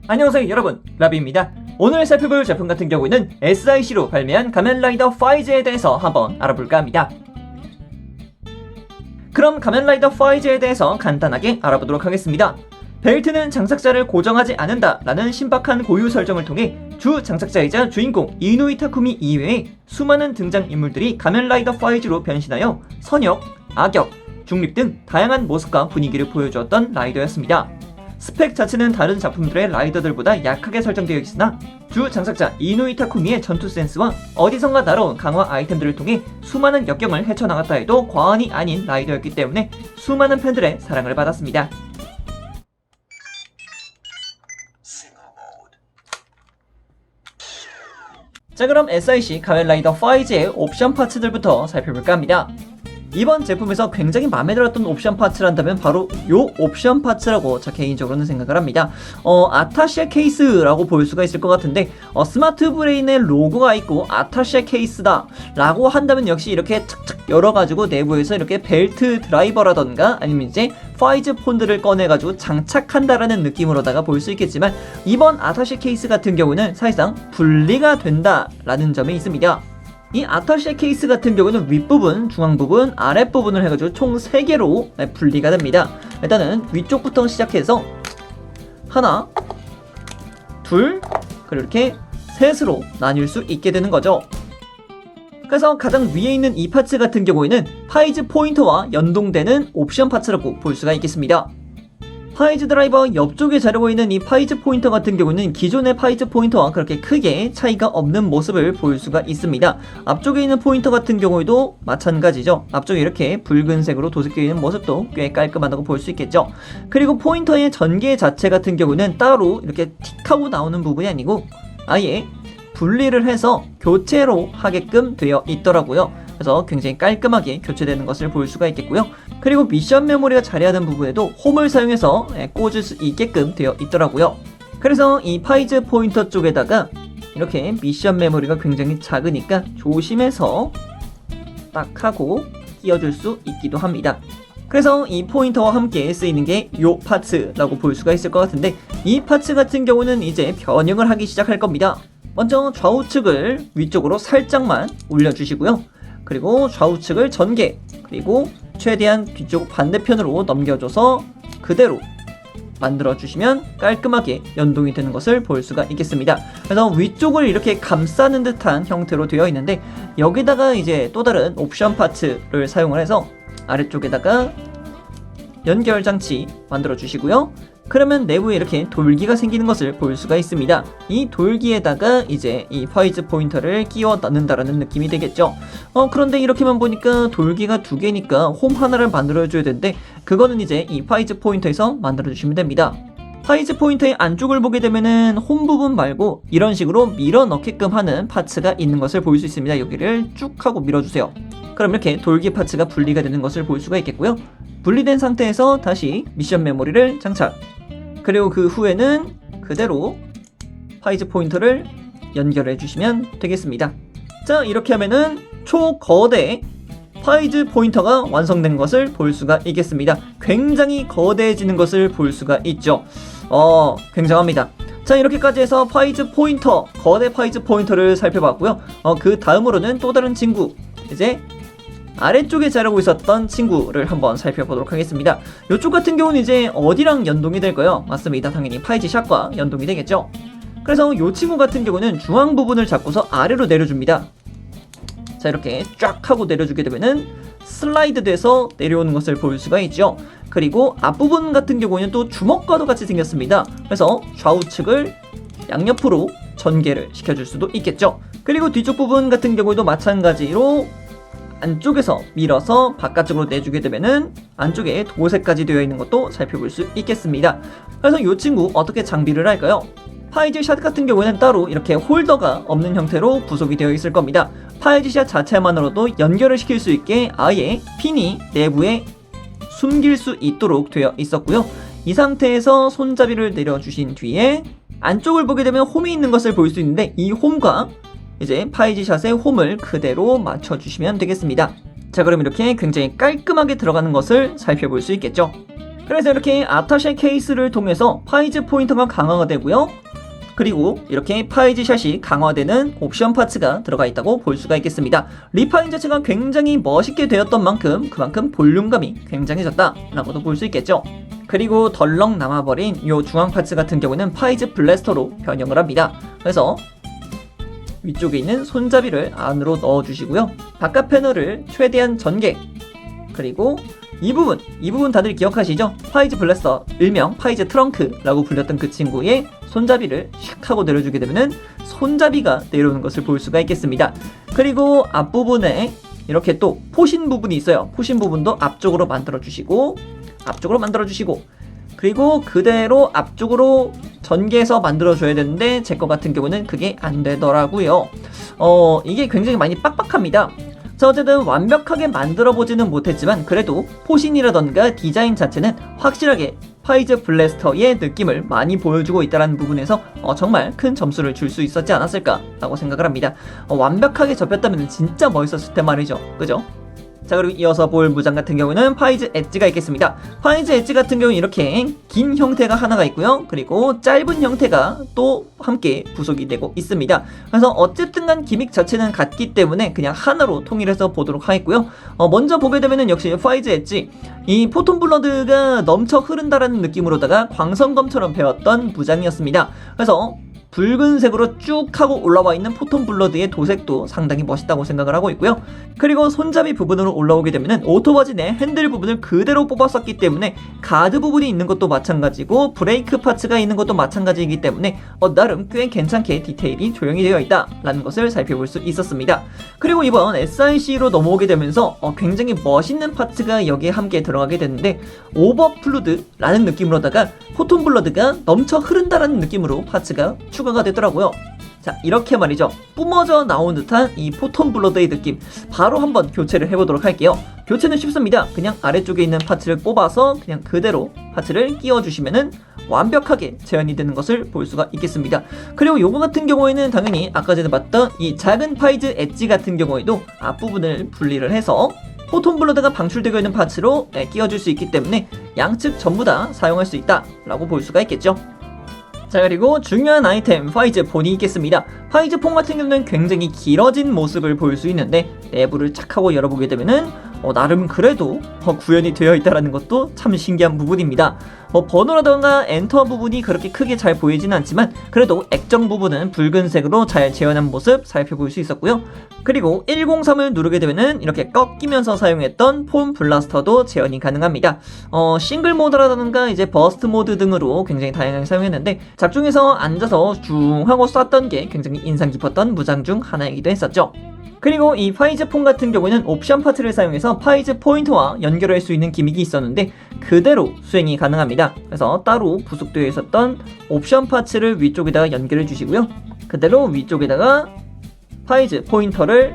안녕하세요 여러분, 라비입니다. 오늘 살펴볼 제품 같은 경우에는 SIC로 발매한 가면라이더 파이즈에 대해서 한번 알아볼까 합니다. 그럼 가면라이더 파이즈에 대해서 간단하게 알아보도록 하겠습니다. 벨트는 장착자를 고정하지 않는다 라는 신박한 고유 설정을 통해 주 장착자이자 주인공 이누이 타쿠미 이외에 수많은 등장인물들이 가면라이더 파이즈로 변신하여 선역, 악역, 중립 등 다양한 모습과 분위기를 보여주었던 라이더였습니다. 스펙 자체는 다른 작품들의 라이더들보다 약하게 설정되어 있으나 주 장착자 이누이 타쿠미의 전투 센스와 어디선가 날아온 강화 아이템들을 통해 수많은 역경을 헤쳐나갔다 해도 과언이 아닌 라이더였기 때문에 수많은 팬들의 사랑을 받았습니다. 자, 그럼 SIC 가면라이더 파이즈의 옵션 파츠들부터 살펴볼까 합니다. 이번 제품에서 굉장히 마음에 들었던 옵션 파츠란다면 바로 요 옵션 파츠라고 저 개인적으로는 생각을 합니다. 아타시아 케이스라고 볼 수가 있을 것 같은데 스마트 브레인의 로고가 있고 아타시아 케이스다 라고 한다면 역시 이렇게 착착 열어가지고 내부에서 이렇게 벨트 드라이버라던가 아니면 이제 파이즈 폰들을 꺼내가지고 장착한다라는 느낌으로다가 볼 수 있겠지만 이번 아타시아 케이스 같은 경우는 사실상 분리가 된다라는 점이 있습니다. 이 아타시아 케이스 같은 경우는 윗부분, 중앙부분, 아랫부분을 해가지고 총 3개로 분리가 됩니다. 일단은 위쪽부터 시작해서 하나, 둘, 그리고 이렇게 셋으로 나뉠 수 있게 되는 거죠. 그래서 가장 위에 있는 이 파츠 같은 경우에는 파이즈 포인터와 연동되는 옵션 파츠라고 볼 수가 있겠습니다. 파이즈 드라이버 옆쪽에 자르고 있는 이 파이즈 포인터 같은 경우는 기존의 파이즈 포인터와 그렇게 크게 차이가 없는 모습을 볼 수가 있습니다. 앞쪽에 있는 포인터 같은 경우에도 마찬가지죠. 앞쪽에 이렇게 붉은색으로 도색되어 있는 모습도 꽤 깔끔하다고 볼 수 있겠죠. 그리고 포인터의 전개 자체 같은 경우는 따로 이렇게 틱하고 나오는 부분이 아니고 아예 분리를 해서 교체로 하게끔 되어 있더라고요. 그래서 굉장히 깔끔하게 교체되는 것을 볼 수가 있겠고요. 그리고 미션 메모리가 자리하는 부분에도 홈을 사용해서 꽂을 수 있게끔 되어 있더라고요. 그래서 이 파이즈 포인터 쪽에다가 이렇게 미션 메모리가 굉장히 작으니까 조심해서 딱 하고 끼워줄 수 있기도 합니다. 그래서 이 포인터와 함께 쓰이는 게 이 파츠라고 볼 수가 있을 것 같은데 이 파츠 같은 경우는 이제 변형을 하기 시작할 겁니다. 먼저 좌우측을 위쪽으로 살짝만 올려주시고요. 그리고 좌우측을 전개, 그리고 최대한 뒤쪽 반대편으로 넘겨줘서 그대로 만들어주시면 깔끔하게 연동이 되는 것을 볼 수가 있겠습니다. 그래서 위쪽을 이렇게 감싸는 듯한 형태로 되어 있는데 여기다가 이제 또 다른 옵션 파츠를 사용을 해서 아래쪽에다가 연결 장치 만들어 주시고요. 그러면 내부에 이렇게 돌기가 생기는 것을 볼 수가 있습니다. 이 돌기에다가 이제 이 파이즈 포인터를 끼워 넣는다라는 느낌이 되겠죠. 그런데 이렇게만 보니까 돌기가 2개니까 홈 하나를 만들어줘야 되는데 그거는 이제 이 파이즈 포인터에서 만들어주시면 됩니다. 파이즈 포인터의 안쪽을 보게 되면은 홈 부분 말고 이런 식으로 밀어 넣게끔 하는 파츠가 있는 것을 볼 수 있습니다. 여기를 쭉 하고 밀어주세요. 그럼 이렇게 돌기 파츠가 분리가 되는 것을 볼 수가 있겠고요. 분리된 상태에서 다시 미션 메모리를 장착, 그리고 그 후에는 그대로 파이즈 포인터를 연결해 주시면 되겠습니다. 자, 이렇게 하면은 초거대 파이즈 포인터가 완성된 것을 볼 수가 있겠습니다. 굉장히 거대해지는 것을 볼 수가 있죠. 굉장합니다. 자, 이렇게까지 해서 파이즈 포인터, 거대 파이즈 포인터를 살펴봤고요. 그 다음으로는 또 다른 친구, 이제 아래쪽에 자르고 있었던 친구를 한번 살펴보도록 하겠습니다. 이쪽 같은 경우는 이제 어디랑 연동이 될까요? 맞습니다. 당연히 파이즈 샷과 연동이 되겠죠. 그래서 이 친구 같은 경우는 중앙 부분을 잡고서 아래로 내려줍니다. 자, 이렇게 쫙 하고 내려주게 되면은 슬라이드 돼서 내려오는 것을 볼 수가 있죠. 그리고 앞부분 같은 경우는 또 주먹과도 같이 생겼습니다. 그래서 좌우측을 양옆으로 전개를 시켜줄 수도 있겠죠. 그리고 뒤쪽 부분 같은 경우도 마찬가지로 안쪽에서 밀어서 바깥쪽으로 내주게 되면은 안쪽에 도색까지 되어 있는 것도 살펴볼 수 있겠습니다. 그래서 이 친구 어떻게 장비를 할까요? 파이즈 샷 같은 경우에는 따로 이렇게 홀더가 없는 형태로 구속이 되어 있을 겁니다. 파이즈 샷 자체만으로도 연결을 시킬 수 있게 아예 핀이 내부에 숨길 수 있도록 되어 있었고요. 이 상태에서 손잡이를 내려주신 뒤에 안쪽을 보게 되면 홈이 있는 것을 볼 수 있는데 이 홈과 이제 파이즈 샷의 홈을 그대로 맞춰주시면 되겠습니다. 자, 그럼 이렇게 굉장히 깔끔하게 들어가는 것을 살펴볼 수 있겠죠. 그래서 이렇게 아타쉐 케이스를 통해서 파이즈 포인터가 강화가 되고요. 그리고 이렇게 파이즈 샷이 강화되는 옵션 파츠가 들어가 있다고 볼 수가 있겠습니다. 리파인 자체가 굉장히 멋있게 되었던 만큼 그만큼 볼륨감이 굉장해졌다 라고도 볼 수 있겠죠. 그리고 덜렁 남아버린 이 중앙 파츠 같은 경우는 파이즈 블래스터로 변형을 합니다. 그래서 위쪽에 있는 손잡이를 안으로 넣어주시고요. 바깥 패널을 최대한 전개, 그리고 이 부분 다들 기억하시죠? 파이즈 블래스터, 일명 파이즈 트렁크라고 불렸던 그 친구의 손잡이를 샥 하고 내려주게 되면은 손잡이가 내려오는 것을 볼 수가 있겠습니다. 그리고 앞부분에 이렇게 또 포신 부분이 있어요. 포신 부분도 앞쪽으로 만들어주시고, 그리고 그대로 앞쪽으로 전개해서 만들어줘야 되는데 제 거 같은 경우는 그게 안 되더라고요. 이게 굉장히 많이 빡빡합니다. 자, 어쨌든 완벽하게 만들어보지는 못했지만 그래도 포신이라던가 디자인 자체는 확실하게 파이즈 블래스터의 느낌을 많이 보여주고 있다는 부분에서 정말 큰 점수를 줄 수 있었지 않았을까 라고 생각을 합니다. 완벽하게 접혔다면 진짜 멋있었을 텐 말이죠. 그죠? 자, 그리고 이어서 볼 무장 같은 경우는 파이즈 엣지가 있겠습니다. 파이즈 엣지 같은 경우는 이렇게 긴 형태가 하나가 있고요. 그리고 짧은 형태가 또 함께 부속이 되고 있습니다. 그래서 어쨌든 간 기믹 자체는 같기 때문에 그냥 하나로 통일해서 보도록 하겠고요. 먼저 보게 되면은 역시 파이즈 엣지, 이 포톤 블러드가 넘쳐 흐른다라는 느낌으로다가 광선검처럼 배웠던 무장이었습니다. 그래서 붉은색으로 쭉 하고 올라와 있는 포톤 블러드의 도색도 상당히 멋있다고 생각을 하고 있고요. 그리고 손잡이 부분으로 올라오게 되면은 오토바지 내 핸들 부분을 그대로 뽑았었기 때문에 가드 부분이 있는 것도 마찬가지고 브레이크 파츠가 있는 것도 마찬가지이기 때문에 나름 꽤 괜찮게 디테일이 조형이 되어 있다 라는 것을 살펴볼 수 있었습니다. 그리고 이번 SIC로 넘어오게 되면서 굉장히 멋있는 파츠가 여기에 함께 들어가게 됐는데, 오버플루드라는 느낌으로다가 포톤 블러드가 넘쳐 흐른다라는 느낌으로 파츠가 추가가 되더라고요. 자, 이렇게 말이죠. 뿜어져 나온 듯한 이 포톤 블러드의 느낌, 바로 한번 교체를 해보도록 할게요. 교체는 쉽습니다. 그냥 아래쪽에 있는 파츠를 뽑아서 그냥 그대로 파츠를 끼워주시면은 완벽하게 재현이 되는 것을 볼 수가 있겠습니다. 그리고 요거 같은 경우에는 당연히 아까 전에 봤던 이 작은 파이즈 엣지 같은 경우에도 앞부분을 분리를 해서 포톤 블러드가 방출되고 있는 파츠로 끼워줄 수 있기 때문에 양측 전부 다 사용할 수 있다 라고 볼 수가 있겠죠. 자, 그리고 중요한 아이템 파이즈 폰이 있겠습니다. 파이즈 폰 같은 경우는 굉장히 길어진 모습을 볼 수 있는데 내부를 착 하고 열어보게 되면은 나름 그래도 구현이 되어 있다는 것도 참 신기한 부분입니다. 번호라던가 엔터 부분이 그렇게 크게 잘 보이지는 않지만 그래도 액정 부분은 붉은색으로 잘 재현한 모습 살펴볼 수 있었고요. 그리고 103을 누르게 되면은 이렇게 꺾이면서 사용했던 폰 블라스터도 재현이 가능합니다. 싱글 모드라던가 이제 버스트 모드 등으로 굉장히 다양하게 사용했는데 잡중에서 앉아서 쭉 하고 쐈던 게 굉장히 인상 깊었던 무장 중 하나이기도 했었죠. 그리고 이 파이즈 폰 같은 경우에는 옵션 파츠를 사용해서 파이즈 포인터와 연결할 수 있는 기믹이 있었는데 그대로 수행이 가능합니다. 그래서 따로 부속되어 있었던 옵션 파츠를 위쪽에다가 연결해 주시고요. 그대로 위쪽에다가 파이즈 포인터를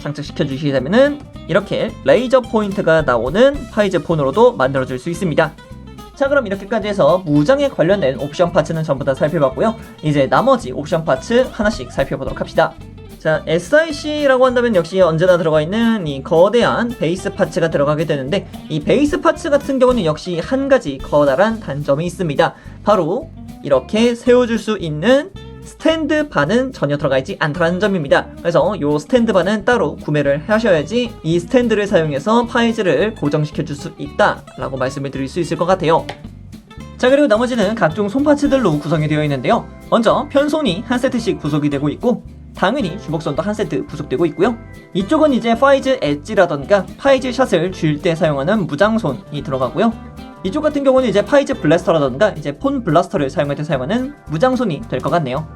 장착시켜 주시게 되면은 이렇게 레이저 포인트가 나오는 파이즈 폰으로도 만들어 줄 수 있습니다. 자, 그럼 이렇게까지 해서 무장에 관련된 옵션 파츠는 전부 다 살펴봤고요. 이제 나머지 옵션 파츠 하나씩 살펴보도록 합시다. 자, SIC라고 한다면 역시 언제나 들어가 있는 이 거대한 베이스 파츠가 들어가게 되는데, 이 베이스 파츠 같은 경우는 역시 한 가지 커다란 단점이 있습니다. 바로 이렇게 세워줄 수 있는 스탠드 바는 전혀 들어가 있지 않다는 점입니다. 그래서 이 스탠드 바는 따로 구매를 하셔야지 이 스탠드를 사용해서 파이즈를 고정시켜 줄 수 있다 라고 말씀을 드릴 수 있을 것 같아요. 자, 그리고 나머지는 각종 손파츠들로 구성이 되어 있는데요. 먼저 편손이 한 세트씩 구성이 되고 있고, 당연히 주먹선도 한 세트 구성되고 있고요. 이쪽은 이제 파이즈 엣지라던가 파이즈 샷을 쥘 때 사용하는 무장손이 들어가고요. 이쪽 같은 경우는 이제 파이즈 블래스터라던가 이제 폰 블라스터를 사용할 때 사용하는 무장손이 될 것 같네요.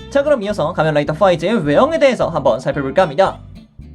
자, 그럼 이어서 가면라이더 파이즈의 외형에 대해서 한번 살펴볼까 합니다.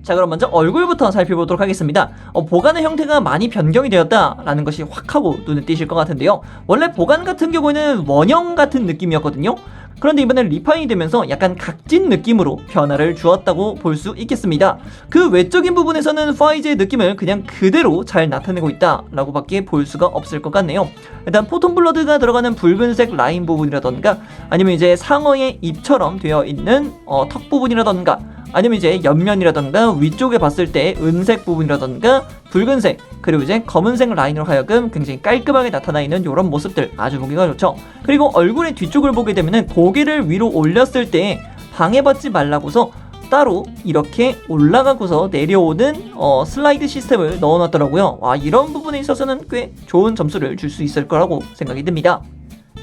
자, 그럼 먼저 얼굴부터 살펴보도록 하겠습니다. 보관의 형태가 많이 변경이 되었다라는 것이 확 하고 눈에 띄실 것 같은데요. 원래 보관 같은 경우에는 원형 같은 느낌이었거든요. 그런데 이번엔 리파인이 되면서 약간 각진 느낌으로 변화를 주었다고 볼 수 있겠습니다. 그 외적인 부분에서는 파이즈의 느낌을 그냥 그대로 잘 나타내고 있다라고 밖에 볼 수가 없을 것 같네요. 일단 포톤 블러드가 들어가는 붉은색 라인 부분이라던가 아니면 이제 상어의 입처럼 되어 있는 턱 부분이라던가 아니면 이제 옆면이라던가 위쪽에 봤을 때 은색 부분이라던가 붉은색 그리고 이제 검은색 라인으로 하여금 굉장히 깔끔하게 나타나 있는 이런 모습들 아주 보기가 좋죠. 그리고 얼굴의 뒤쪽을 보게 되면은 고개를 위로 올렸을 때 방해받지 말라고서 따로 이렇게 올라가고서 내려오는 슬라이드 시스템을 넣어놨더라고요. 와, 이런 부분에 있어서는 꽤 좋은 점수를 줄 수 있을 거라고 생각이 듭니다.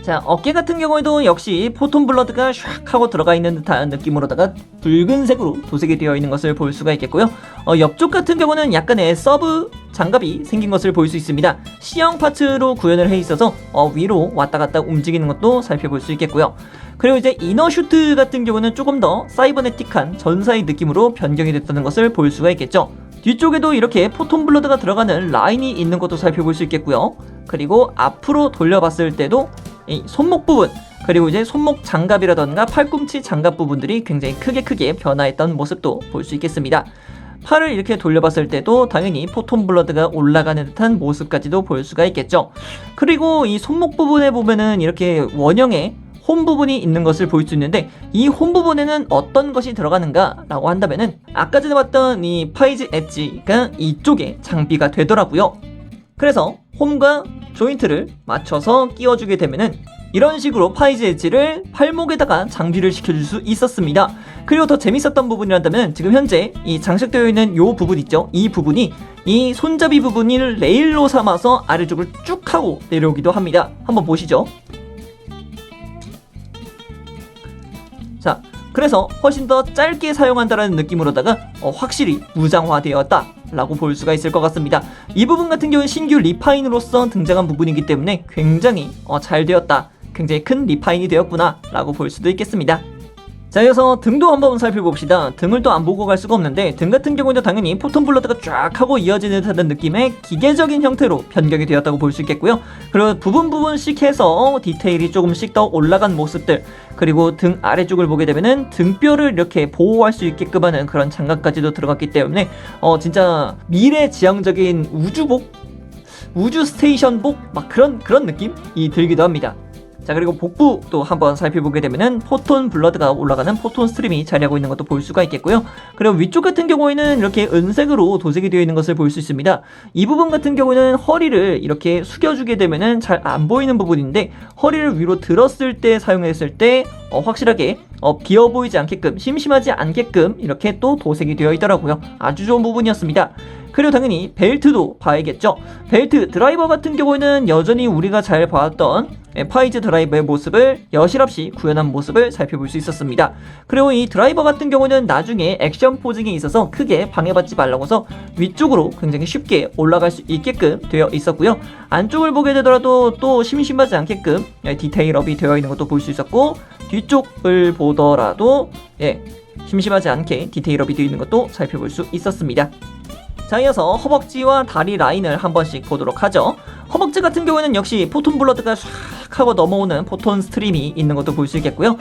자, 어깨 같은 경우에도 역시 포톤 블러드가 샥 하고 들어가 있는 듯한 느낌으로다가 붉은색으로 도색이 되어 있는 것을 볼 수가 있겠고요. 옆쪽 같은 경우는 약간의 서브 장갑이 생긴 것을 볼 수 있습니다. C형 파츠로 구현을 해 있어서 위로 왔다 갔다 움직이는 것도 살펴볼 수 있겠고요. 그리고 이제 이너 슈트 같은 경우는 조금 더 사이버네틱한 전사의 느낌으로 변경이 됐다는 것을 볼 수가 있겠죠. 뒤쪽에도 이렇게 포톤 블러드가 들어가는 라인이 있는 것도 살펴볼 수 있겠고요. 그리고 앞으로 돌려봤을 때도 이 손목 부분 그리고 이제 손목 장갑이라던가 팔꿈치 장갑 부분들이 굉장히 크게 변화했던 모습도 볼 수 있겠습니다. 팔을 이렇게 돌려봤을 때도 당연히 포톤 블러드가 올라가는 듯한 모습까지도 볼 수가 있겠죠. 그리고 이 손목 부분에 보면은 이렇게 원형의 홈 부분이 있는 것을 볼 수 있는데 이 홈 부분에는 어떤 것이 들어가는가 라고 한다면은 아까 전에 봤던 이 파이즈 엣지가 이쪽에 장비가 되더라고요. 그래서 홈과 조인트를 맞춰서 끼워주게 되면은 이런 식으로 파이즈 엣지를 팔목에다가 장비를 시켜줄 수 있었습니다. 그리고 더 재밌었던 부분이란다면 지금 현재 이 장식되어 있는 요 부분 있죠? 이 부분이 이 손잡이 부분을 레일로 삼아서 아래쪽을 쭉 하고 내려오기도 합니다. 한번 보시죠. 자, 그래서 훨씬 더 짧게 사용한다는 느낌으로다가 확실히 무장화되었다 라고 볼 수가 있을 것 같습니다. 이 부분 같은 경우는 신규 리파인으로서 등장한 부분이기 때문에 굉장히 잘 되었다, 굉장히 큰 리파인이 되었구나 라고 볼 수도 있겠습니다. 자, 이어서 등도 한번 살펴봅시다. 등을 또 안 보고 갈 수가 없는데 등 같은 경우는 당연히 포톤 블러드가 쫙 하고 이어지는 듯한 느낌의 기계적인 형태로 변경이 되었다고 볼 수 있겠고요. 그리고 부분씩 해서 디테일이 조금씩 더 올라간 모습들, 그리고 등 아래쪽을 보게 되면은 등뼈를 이렇게 보호할 수 있게끔 하는 그런 장갑까지도 들어갔기 때문에 진짜 미래지향적인 우주복? 우주 스테이션복? 막 그런 느낌이 들기도 합니다. 자, 그리고 복부도 한번 살펴보게 되면은 포톤 블러드가 올라가는 포톤 스트림이 자리하고 있는 것도 볼 수가 있겠고요. 그리고 위쪽 같은 경우에는 이렇게 은색으로 도색이 되어 있는 것을 볼 수 있습니다. 이 부분 같은 경우는 허리를 이렇게 숙여주게 되면은 잘 안 보이는 부분인데 허리를 위로 들었을 때 사용했을 때 확실하게 비어 보이지 않게끔, 심심하지 않게끔 이렇게 또 도색이 되어 있더라고요. 아주 좋은 부분이었습니다. 그리고 당연히 벨트도 봐야겠죠. 벨트 드라이버 같은 경우에는 여전히 우리가 잘 봐왔던 파이즈 드라이버의 모습을 여실없이 구현한 모습을 살펴볼 수 있었습니다. 그리고 이 드라이버 같은 경우는 나중에 액션 포징이 있어서 크게 방해받지 말라고서 위쪽으로 굉장히 쉽게 올라갈 수 있게끔 되어 있었고요. 안쪽을 보게 되더라도 또 심심하지 않게끔 디테일업이 되어 있는 것도 볼 수 있었고, 뒤쪽을 보더라도 심심하지 않게 디테일업이 되어 있는 것도 살펴볼 수 있었습니다. 자, 이어서 허벅지와 다리 라인을 한 번씩 보도록 하죠. 허벅지 같은 경우에는 역시 포톤 블러드가 샥 하고 넘어오는 포톤 스트림이 있는 것도 볼 수 있겠고요.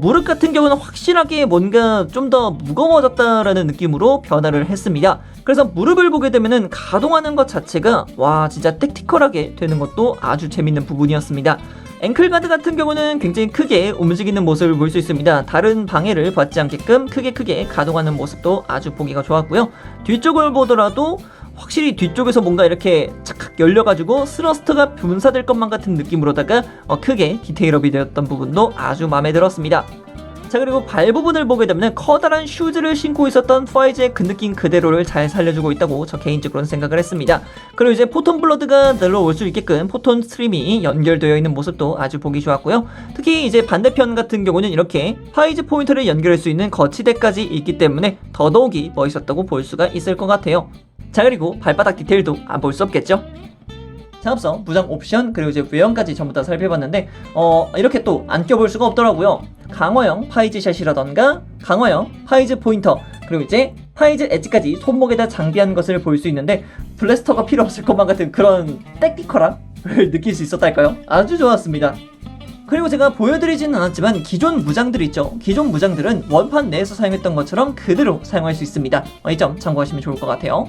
무릎 같은 경우는 확실하게 뭔가 좀 더 무거워졌다라는 느낌으로 변화를 했습니다. 그래서 무릎을 보게 되면은 가동하는 것 자체가 와, 진짜 택티컬하게 되는 것도 아주 재밌는 부분이었습니다. 앵클가드 같은 경우는 굉장히 크게 움직이는 모습을 볼 수 있습니다. 다른 방해를 받지 않게끔 크게 가동하는 모습도 아주 보기가 좋았고요. 뒤쪽을 보더라도 확실히 뒤쪽에서 뭔가 이렇게 착착 열려가지고 스러스트가 분사될 것만 같은 느낌으로다가 크게 디테일업이 되었던 부분도 아주 마음에 들었습니다. 자, 그리고 발 부분을 보게 되면 커다란 슈즈를 신고 있었던 파이즈의 그 느낌 그대로를 잘 살려주고 있다고 저 개인적으로는 생각을 했습니다. 그리고 이제 포톤 블러드가 들러올 수 있게끔 포톤 스트림이 연결되어 있는 모습도 아주 보기 좋았고요. 특히 이제 반대편 같은 경우는 이렇게 파이즈 포인트를 연결할 수 있는 거치대까지 있기 때문에 더더욱이 멋있었다고 볼 수가 있을 것 같아요. 자, 그리고 발바닥 디테일도 안 볼 수 없겠죠? 자, 앞서 무장 옵션 그리고 이제 외형까지 전부 다 살펴봤는데 이렇게 또 안 껴볼 수가 없더라고요. 강화형 파이즈 샷이라던가 강화형 파이즈 포인터, 그리고 이제 파이즈 엣지까지 손목에다 장비한 것을 볼 수 있는데 블래스터가 필요 없을 것만 같은 그런 택티컬함을 느낄 수 있었달까요? 아주 좋았습니다. 그리고 제가 보여드리지는 않았지만 기존 무장들 있죠. 기존 무장들은 원판 내에서 사용했던 것처럼 그대로 사용할 수 있습니다. 이 점 참고하시면 좋을 것 같아요.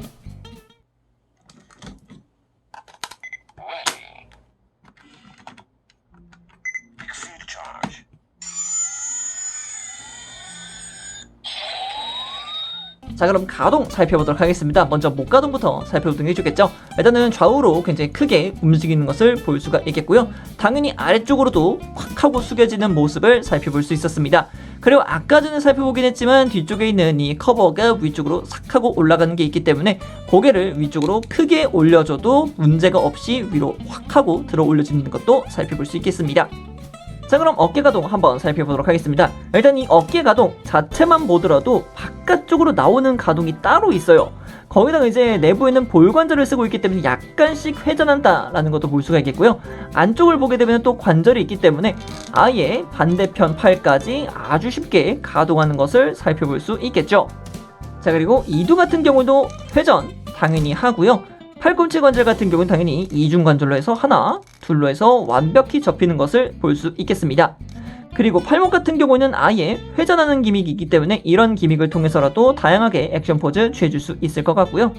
자, 그럼 가동 살펴보도록 하겠습니다. 먼저 목가동부터 살펴보도록 해주겠죠. 일단은 좌우로 굉장히 크게 움직이는 것을 볼 수가 있겠고요. 당연히 아래쪽으로도 확 하고 숙여지는 모습을 살펴볼 수 있었습니다. 그리고 아까 전에 살펴보긴 했지만 뒤쪽에 있는 이 커버가 위쪽으로 싹 하고 올라가는 게 있기 때문에 고개를 위쪽으로 크게 올려줘도 문제가 없이 위로 확 하고 들어 올려지는 것도 살펴볼 수 있겠습니다. 자, 그럼 어깨 가동 한번 살펴보도록 하겠습니다. 일단 이 어깨 가동 자체만 보더라도 바깥쪽으로 나오는 가동이 따로 있어요. 거기다가 이제 내부에는 볼관절을 쓰고 있기 때문에 약간씩 회전한다라는 것도 볼 수가 있겠고요. 안쪽을 보게 되면 또 관절이 있기 때문에 아예 반대편 팔까지 아주 쉽게 가동하는 것을 살펴볼 수 있겠죠. 자, 그리고 이두 같은 경우도 회전 당연히 하고요. 팔꿈치 관절 같은 경우는 당연히 이중관절로 해서 하나, 둘로 해서 완벽히 접히는 것을 볼 수 있겠습니다. 그리고 팔목 같은 경우는 아예 회전하는 기믹이 있기 때문에 이런 기믹을 통해서라도 다양하게 액션 포즈 취해줄 수 있을 것 같고요.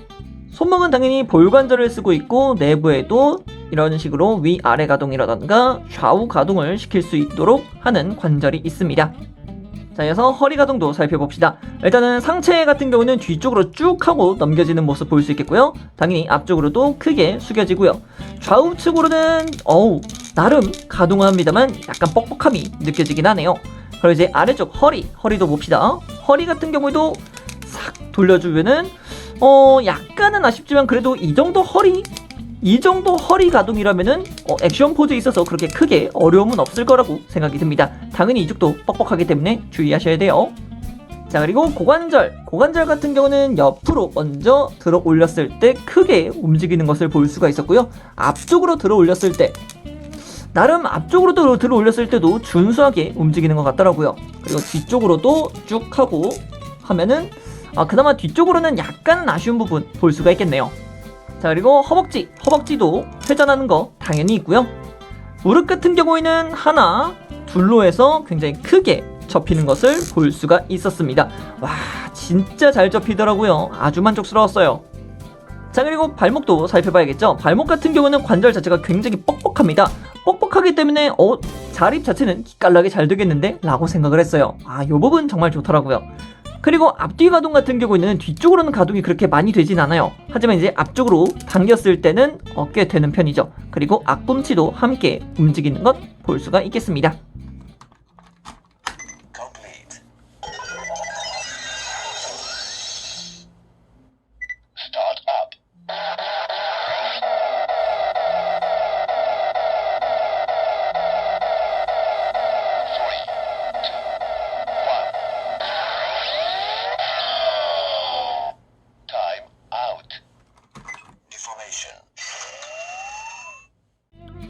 손목은 당연히 볼관절을 쓰고 있고 내부에도 이런 식으로 위아래 가동이라던가 좌우 가동을 시킬 수 있도록 하는 관절이 있습니다. 자, 이어서 허리 가동도 살펴봅시다. 일단은 상체 같은 경우는 뒤쪽으로 쭉 하고 넘겨지는 모습 볼 수 있겠고요. 당연히 앞쪽으로도 크게 숙여지고요. 좌우측으로는 나름 가동합니다만 약간 뻑뻑함이 느껴지긴 하네요. 그리고 이제 아래쪽 허리도 봅시다. 허리 같은 경우에도 싹 돌려주면은 약간은 아쉽지만 그래도 이 정도 허리 가동이라면은 액션 포즈에 있어서 그렇게 크게 어려움은 없을 거라고 생각이 듭니다. 당연히 이쪽도 뻑뻑하기 때문에 주의하셔야 돼요. 자, 그리고 고관절 같은 경우는 옆으로 먼저 들어 올렸을 때 크게 움직이는 것을 볼 수가 있었고요. 앞쪽으로 들어 올렸을 때 나름 앞쪽으로 들어 올렸을 때도 준수하게 움직이는 것 같더라고요. 그리고 뒤쪽으로도 쭉 하고 하면은 그나마 뒤쪽으로는 약간 아쉬운 부분 볼 수가 있겠네요. 자, 그리고 허벅지도 회전하는 거 당연히 있고요. 무릎 같은 경우에는 하나, 둘로 해서 굉장히 크게 접히는 것을 볼 수가 있었습니다. 와, 진짜 잘 접히더라고요. 아주 만족스러웠어요. 자, 그리고 발목도 살펴봐야겠죠. 발목 같은 경우는 관절 자체가 굉장히 뻑뻑합니다. 뻑뻑하기 때문에 자립 자체는 기깔나게 잘 되겠는데? 라고 생각을 했어요. 이 부분 정말 좋더라고요. 그리고 앞뒤 가동 같은 경우에는 뒤쪽으로는 가동이 그렇게 많이 되진 않아요. 하지만 이제 앞쪽으로 당겼을 때는 꽤 되는 편이죠. 그리고 앞꿈치도 함께 움직이는 것 볼 수가 있겠습니다.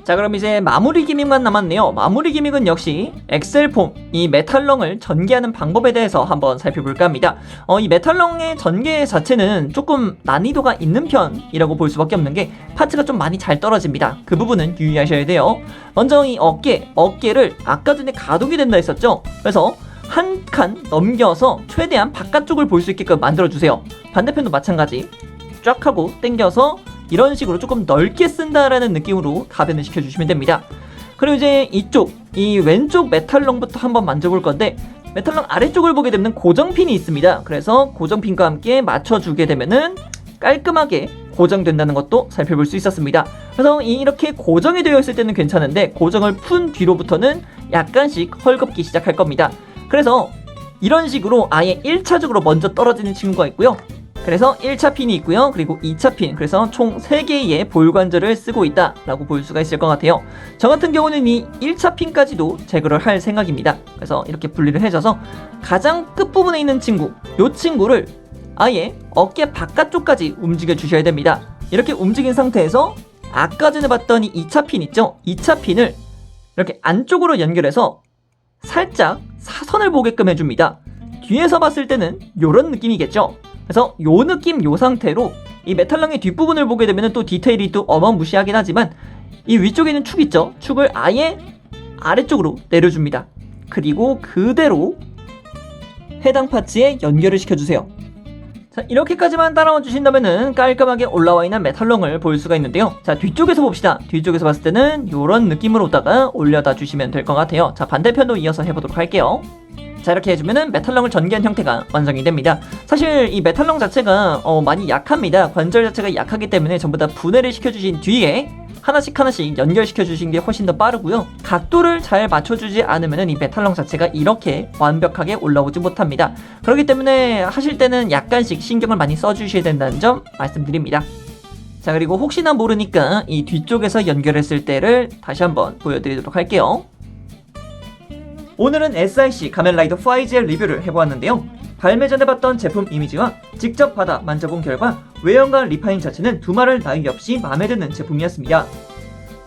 자, 그럼 이제 마무리 기믹만 남았네요. 마무리 기믹은 역시 엑셀폼, 이 메탈렁을 전개하는 방법에 대해서 한번 살펴볼까 합니다. 이 메탈렁의 전개 자체는 조금 난이도가 있는 편이라고 볼 수밖에 없는 게 파츠가 좀 많이 잘 떨어집니다. 그 부분은 유의하셔야 돼요. 먼저 이 어깨를 아까 전에 가동이 된다 했었죠. 그래서 한 칸 넘겨서 최대한 바깥쪽을 볼 수 있게끔 만들어주세요. 반대편도 마찬가지. 쫙 하고 당겨서 이런 식으로 조금 넓게 쓴다라는 느낌으로 가변을 시켜주시면 됩니다. 그리고 이제 이 왼쪽 메탈렁부터 한번 만져볼 건데, 메탈렁 아래쪽을 보게 되면 고정핀이 있습니다. 그래서 고정핀과 함께 맞춰주게 되면은 깔끔하게 고정된다는 것도 살펴볼 수 있었습니다. 그래서 이렇게 고정이 되어 있을 때는 괜찮은데 고정을 푼 뒤로부터는 약간씩 헐겁기 시작할 겁니다. 그래서 이런 식으로 아예 1차적으로 먼저 떨어지는 친구가 있고요. 그래서 1차 핀이 있고요. 그리고 2차 핀, 그래서 총 3개의 볼관절을 쓰고 있다라고 볼 수가 있을 것 같아요. 저 같은 경우는 이 1차 핀까지도 제거를 할 생각입니다. 그래서 이렇게 분리를 해줘서 가장 끝부분에 있는 친구, 이 친구를 아예 어깨 바깥쪽까지 움직여 주셔야 됩니다. 이렇게 움직인 상태에서 아까 전에 봤던 이 2차 핀 있죠? 2차 핀을 이렇게 안쪽으로 연결해서 살짝 사선을 보게끔 해줍니다. 뒤에서 봤을 때는 이런 느낌이겠죠? 그래서 요 느낌, 요 상태로 이 메탈랑의 뒷부분을 보게 되면 또 디테일이 또 어마무시하긴 하지만 이 위쪽에 있는 축 있죠? 축을 아예 아래쪽으로 내려줍니다. 그리고 그대로 해당 파츠에 연결을 시켜주세요. 자, 이렇게까지만 따라와 주신다면은 깔끔하게 올라와 있는 메탈롱을 볼 수가 있는데요. 자, 뒤쪽에서 봅시다. 뒤쪽에서 봤을 때는 이런 느낌으로다가 올려다 주시면 될 것 같아요. 자, 반대편도 이어서 해보도록 할게요. 자, 이렇게 해주면은 메탈롱을 전개한 형태가 완성이 됩니다. 사실 이 메탈롱 자체가 많이 약합니다. 관절 자체가 약하기 때문에 전부 다 분해를 시켜주신 뒤에 하나씩 연결시켜 주신 게 훨씬 더 빠르고요. 각도를 잘 맞춰주지 않으면 이 메탈롱 자체가 이렇게 완벽하게 올라오지 못합니다. 그렇기 때문에 하실 때는 약간씩 신경을 많이 써주셔야 된다는 점 말씀드립니다. 자, 그리고 혹시나 모르니까 이 뒤쪽에서 연결했을 때를 다시 한번 보여드리도록 할게요. 오늘은 SIC 가면라이더 5G의 리뷰를 해보았는데요. 발매 전에 봤던 제품 이미지와 직접 받아 만져본 결과 외형과 리파인 자체는 두말할 나위 없이 마음에 드는 제품이었습니다.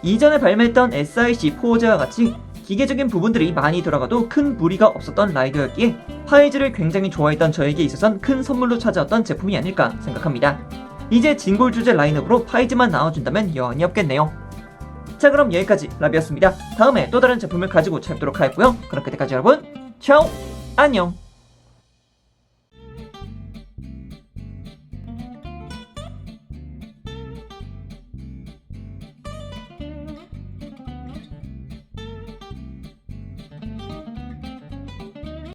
이전에 발매했던 SIC4G와 같이 기계적인 부분들이 많이 들어가도 큰 무리가 없었던 라이더였기에 5G를 굉장히 좋아했던 저에게 있어선 큰 선물로 찾아왔던 제품이 아닐까 생각합니다. 이제 진골 주제 라인업으로 5G만 나와준다면 여한이 없겠네요. 자, 그럼 여기까지 라비였습니다. 다음에 또 다른 제품을 가지고 찾도록 하겠고요. 그럼 그때까지 여러분, 차오! 안녕!